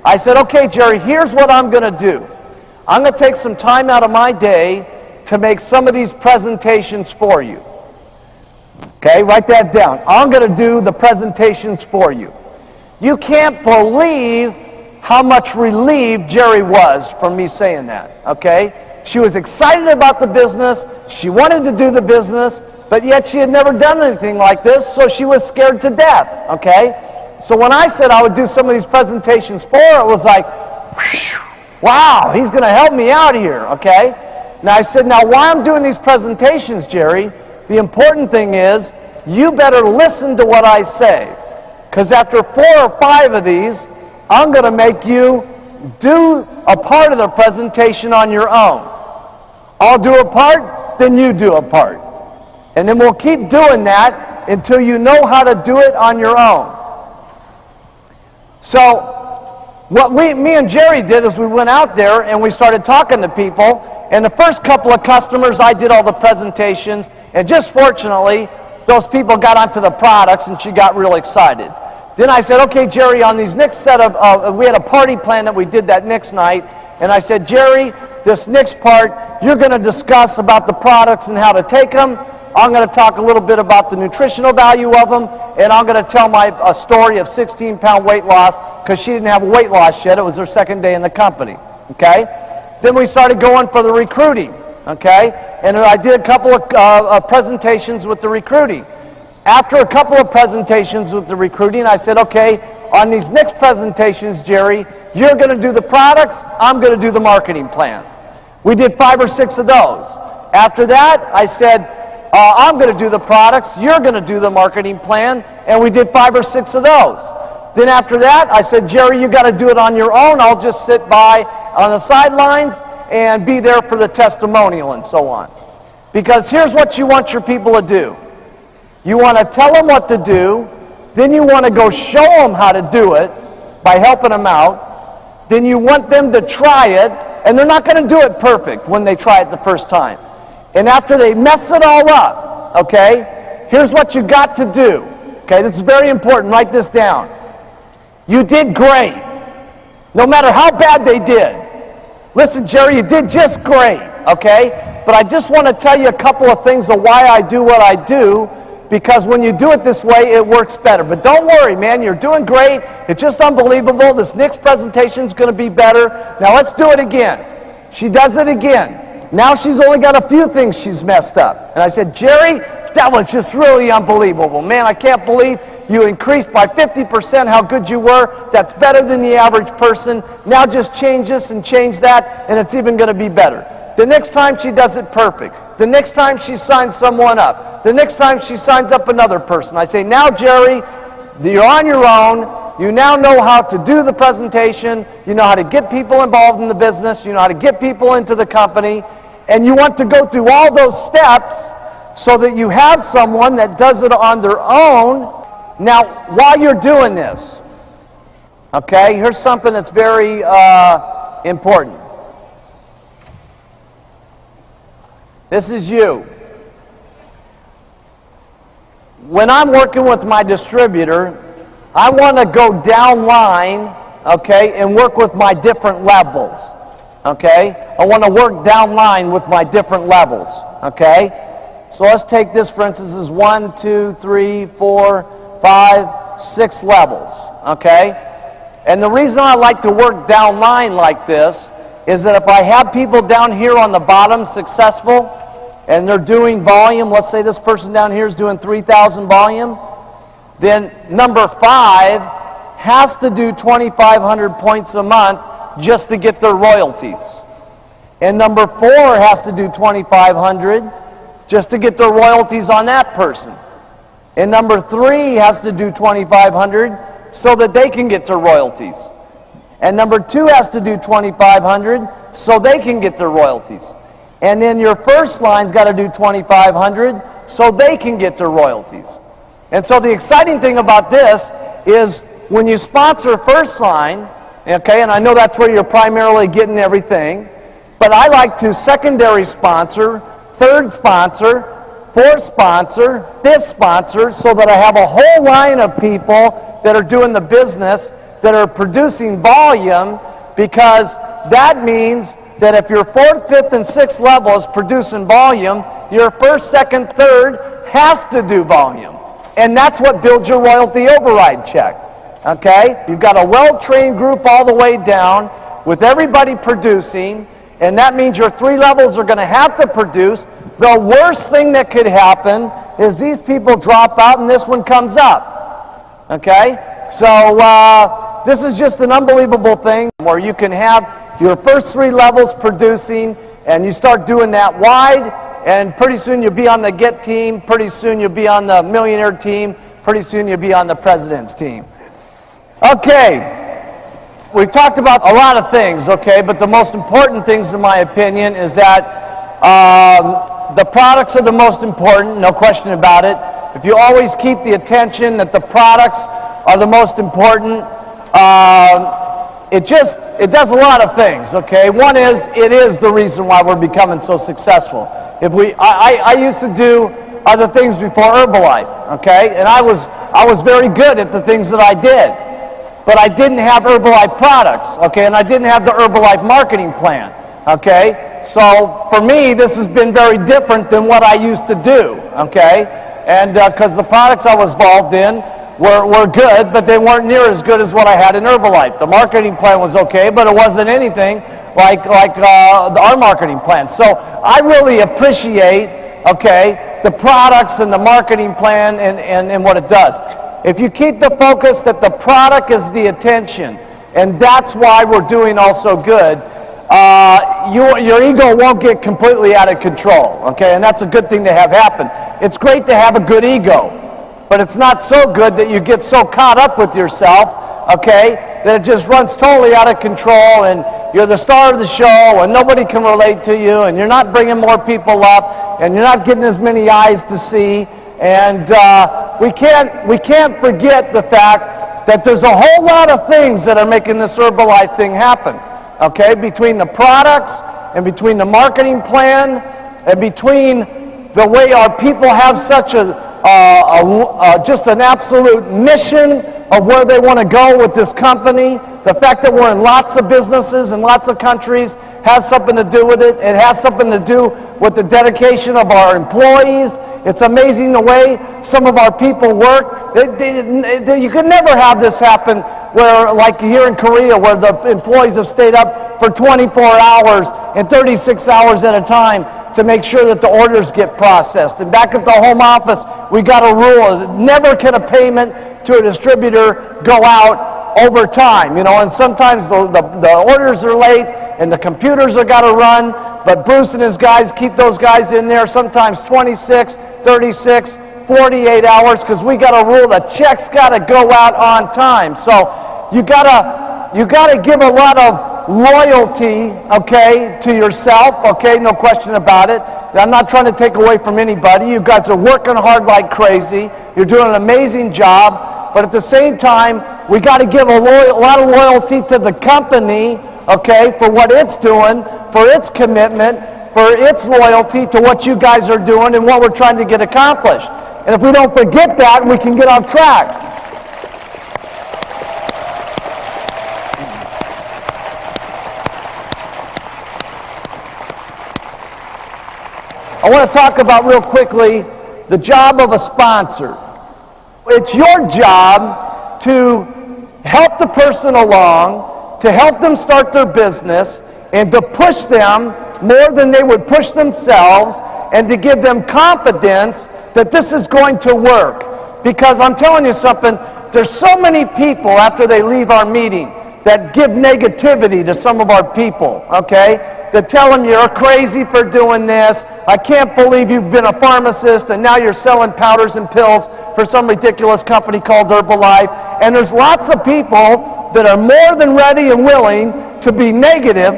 I said, okay, Jerry, here's what I'm going to do. I'm going to take some time out of my day to make some of these presentations for you. Okay, write that down. I'm going to do the presentations for you. You can't believe how much relieved Jerry was from me saying that, okay? She was excited about the business. She wanted to do the business, but yet she had never done anything like this, so she was scared to death, okay? So when I said I would do some of these presentations for her, it was like, whew, wow, he's going to help me out here, okay? Now I said, now why I'm doing these presentations, Jerry, the important thing is you better listen to what I say. Because after 4 or 5 of these, I'm going to make you do a part of the presentation on your own. I'll do a part, then you do a part. And then we'll keep doing that until you know how to do it on your own. So what me and Jerry did is we went out there and we started talking to people. And the first couple of customers, I did all the presentations. And just fortunately, those people got onto the products and she got real excited. Then I said, okay, Jerry, on these next set of, we had a party plan that we did that next night. And I said, Jerry, this next part, you're going to discuss about the products and how to take them. I'm going to talk a little bit about the nutritional value of them. And I'm going to tell a story of 16-pound weight loss because she didn't have a weight loss yet. It was her second day in the company. Okay? Then we started going for the recruiting. Okay? And I did a couple of presentations with the recruiting. After a couple of presentations with the recruiting, I said, okay, on these next presentations, Jerry, you're going to do the products, I'm going to do the marketing plan. We did 5 or 6 of those. After that, I said, I'm going to do the products, you're going to do the marketing plan, and we did 5 or 6 of those. Then after that, I said, Jerry, you got to do it on your own. I'll just sit by on the sidelines and be there for the testimonial and so on. Because here's what you want your people to do. You want to tell them what to do, then you want to go show them how to do it by helping them out. Then you want them to try it, and they're not going to do it perfect when they try it the first time. And after they mess it all up, okay, here's what you got to do. Okay, this is very important. Write this down. You did great, no matter how bad they did. Listen, Jerry, you did just great, okay? But I just want to tell you a couple of things of why I do what I do, because when you do it this way, it works better. But don't worry, man, you're doing great. It's just unbelievable. This next presentation is going to be better. Now let's do it again. She does it again. Now she's only got a few things she's messed up. And I said, Jerry, that was just really unbelievable. Man, I can't believe you increased by 50% how good you were. That's better than the average person. Now just change this and change that, and it's even going to be better. The next time she does it perfect. The next time she signs someone up. The next time she signs up another person. I say, now, Jerry, you're on your own. You now know how to do the presentation. You know how to get people involved in the business. You know how to get people into the company. And you want to go through all those steps so that you have someone that does it on their own. Now, while you're doing this, okay, here's something that's very important. This is you. When I'm working with my distributor, I want to go down line, okay, and work with my different levels, okay? I want to work down line with my different levels, okay? So let's take this, for instance, as 1, 2, 3, 4, 5, 6 levels, okay? And the reason I like to work down line like this is that if I have people down here on the bottom successful and they're doing volume, let's say this person down here is doing 3,000 volume, then number 5 has to do 2,500 points a month just to get their royalties. And number 4 has to do 2,500 just to get their royalties on that person. And number 3 has to do 2,500 so that they can get their royalties. And number 2 has to do 2,500 so they can get their royalties. And then your first line's got to do 2,500 so they can get their royalties. And so the exciting thing about this is when you sponsor first line, okay, and I know that's where you're primarily getting everything, but I like to secondary sponsor, third sponsor, fourth sponsor, fifth sponsor, so that I have a whole line of people that are doing the business, that are producing volume, because that means that if your 4th, 5th, and 6th level is producing volume, your 1st, 2nd, 3rd has to do volume. And that's what builds your royalty override check. Okay? You've got a well-trained group all the way down with everybody producing, and that means your 3 levels are going to have to produce. The worst thing that could happen is these people drop out and this one comes up. Okay? So this is just an unbelievable thing where you can have your first 3 levels producing, and you start doing that wide, and pretty soon you'll be on the GET team, pretty soon you'll be on the millionaire team, pretty soon you'll be on the president's team. Okay, we've talked about a lot of things, okay, but the most important things, in my opinion, is that the products are the most important, no question about it. If you always keep the attention that the products are the most important, it does a lot of things, okay? One is, it is the reason why we're becoming so successful. I used to do other things before Herbalife, okay? And I was very good at the things that I did. But I didn't have Herbalife products, okay? And I didn't have the Herbalife marketing plan, okay? So for me, this has been very different than what I used to do, okay? And because the products I was involved in were good, but they weren't near as good as what I had in Herbalife. The marketing plan was okay, but it wasn't anything like our marketing plan. So I really appreciate, okay, the products and the marketing plan and what it does. If you keep the focus that the product is the attention, and that's why we're doing also good, your ego won't get completely out of control, okay? And that's a good thing to have happen. It's great to have a good ego, but it's not so good that you get so caught up with yourself, okay, that it just runs totally out of control and you're the star of the show and nobody can relate to you and you're not bringing more people up and you're not getting as many eyes to see. And we can't forget the fact that there's a whole lot of things that are making this Herbalife thing happen, okay, between the products and between the marketing plan and between the way our people have such just an absolute mission of where they want to go with this company. The fact that we're in lots of businesses and lots of countries has something to do with it. It has something to do with the dedication of our employees. It's amazing the way some of our people work. You could never have this happen where, like here in Korea, where the employees have stayed up for 24 hours and 36 hours at a time to make sure that the orders get processed. And back at the home office, we got a rule that never can a payment to a distributor go out over time, you know, and sometimes the orders are late and the computers are got to run, but Bruce and his guys keep those guys in there sometimes 26, 36, 48 hours because we got a rule that checks got to go out on time. So you gotta give a lot of loyalty, okay, to yourself, okay, no question about it. I'm not trying to take away from anybody. You guys are working hard like crazy. You're doing an amazing job, but at the same time, we got to give a lot of loyalty to the company, okay, for what it's doing, for its commitment, for its loyalty to what you guys are doing and what we're trying to get accomplished. And if we don't forget that, we can get off track. I want to talk about real quickly the job of a sponsor. It's your job to help the person along, to help them start their business, and to push them more than they would push themselves, and to give them confidence that this is going to work. Because I'm telling you something, there's so many people after they leave our meeting that give negativity to some of our people, okay? That tell them you're crazy for doing this. I can't believe you've been a pharmacist and now you're selling powders and pills for some ridiculous company called Herbalife. And there's lots of people that are more than ready and willing to be negative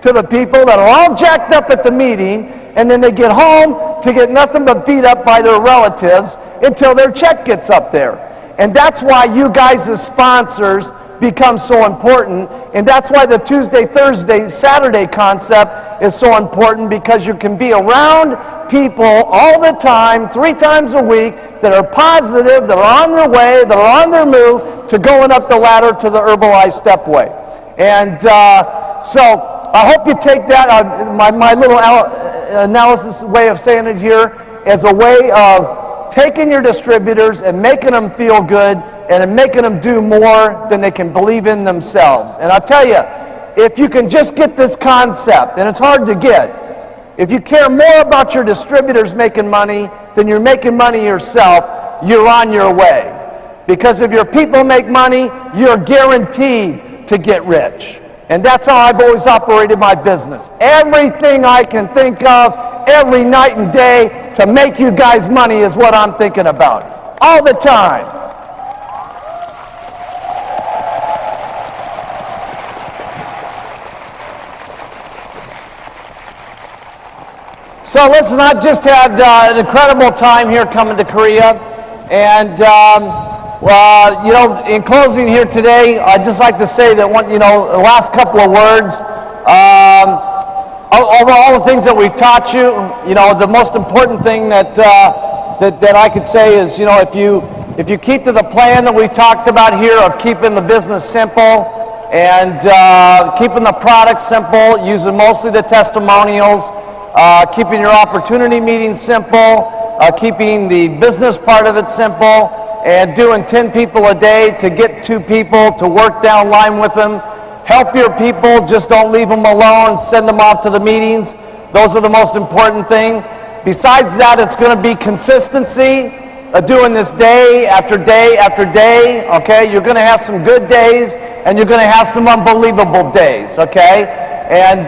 to the people that are all jacked up at the meeting, and then they get home to get nothing but beat up by their relatives until their check gets up there. And that's why you guys as sponsors become so important, and that's why the Tuesday, Thursday, Saturday concept is so important, because you can be around people all the time, 3 times a week, that are positive, that are on their way, that are on their move to going up the ladder to the Herbalife Stepway. And so I hope you take that, my little analysis way of saying it here, as a way of taking your distributors and making them feel good and making them do more than they can believe in themselves. And I'll tell you, if you can just get this concept, and it's hard to get, if you care more about your distributors making money than you're making money yourself, you're on your way. Because if your people make money, you're guaranteed to get rich. And that's how I've always operated my business. Everything I can think of, every night and day, to make you guys money is what I'm thinking about. All the time. So listen, I've just had an incredible time here coming to Korea. And you know, in closing here today, I'd just like to say that the last couple of words, over all the things that we've taught you, the most important thing that I could say is, if you keep to the plan that we talked about here of keeping the business simple and keeping the product simple, using mostly the testimonials, keeping your opportunity meetings simple, keeping the business part of it simple, and doing 10 people a day to get 2 people to work down line with them. Help your people, just don't leave them alone, send them off to the meetings. Those are the most important thing. Besides that, it's going to be consistency, doing this day after day after day, okay? You're going to have some good days, and you're going to have some unbelievable days, okay? And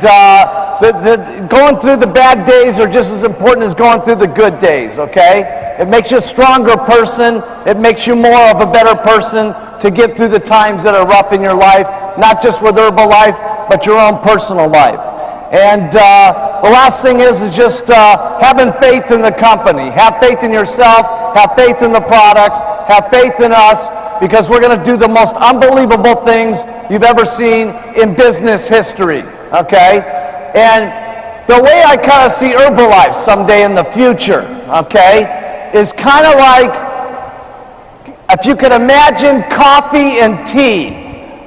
going through the bad days are just as important as going through the good days, okay? It makes you a stronger person. It makes you more of a better person to get through the times that are rough in your life, not just with Herbalife, but your own personal life. And the last thing is just having faith in the company. Have faith in yourself, have faith in the products, have faith in us, because we're going to do the most unbelievable things you've ever seen in business history, okay? And the way I kind of see Herbalife someday in the future, okay, is kind of like, if you could imagine coffee and tea,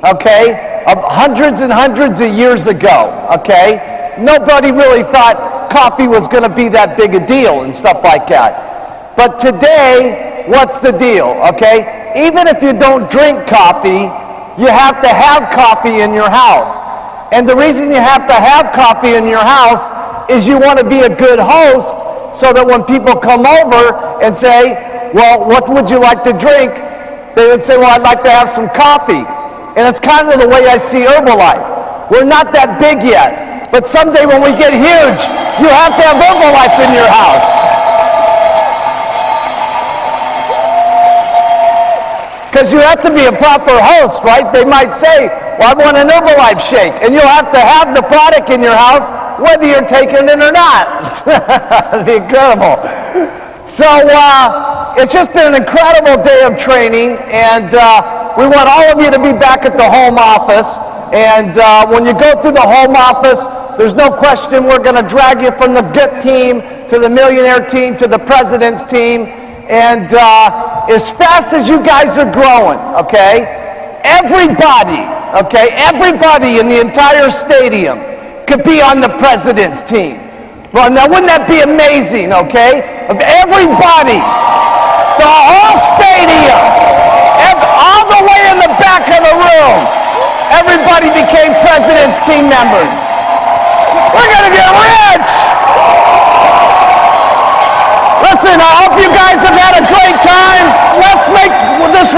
okay, of hundreds and hundreds of years ago, okay? Nobody really thought coffee was going to be that big a deal and stuff like that. But today, what's the deal, okay? Even if you don't drink coffee, you have to have coffee in your house. And the reason you have to have coffee in your house is you want to be a good host, so that when people come over and say, well, what would you like to drink? They would say, well, I'd like to have some coffee. And it's kind of the way I see Herbalife. We're not that big yet, but someday when we get huge, you have to have Herbalife in your house. Because you have to be a proper host, right? They might say, well, I want an Herbalife shake. And you'll have to have the product in your house, whether you're taking it or not. That'd be incredible. So it's just been an incredible day of training, and we want all of you to be back at the home office. And when you go through the home office, there's no question we're going to drag you from the GIT team to the millionaire team to the president's team. And as fast as you guys are growing, okay, everybody in the entire stadium could be on the president's team. Well, now wouldn't that be amazing, okay? Of everybody, the whole stadium, all the way in the back of the room, everybody became president's team members. We're going to get rich! Listen, I hope you guys have had a great time. Let's make this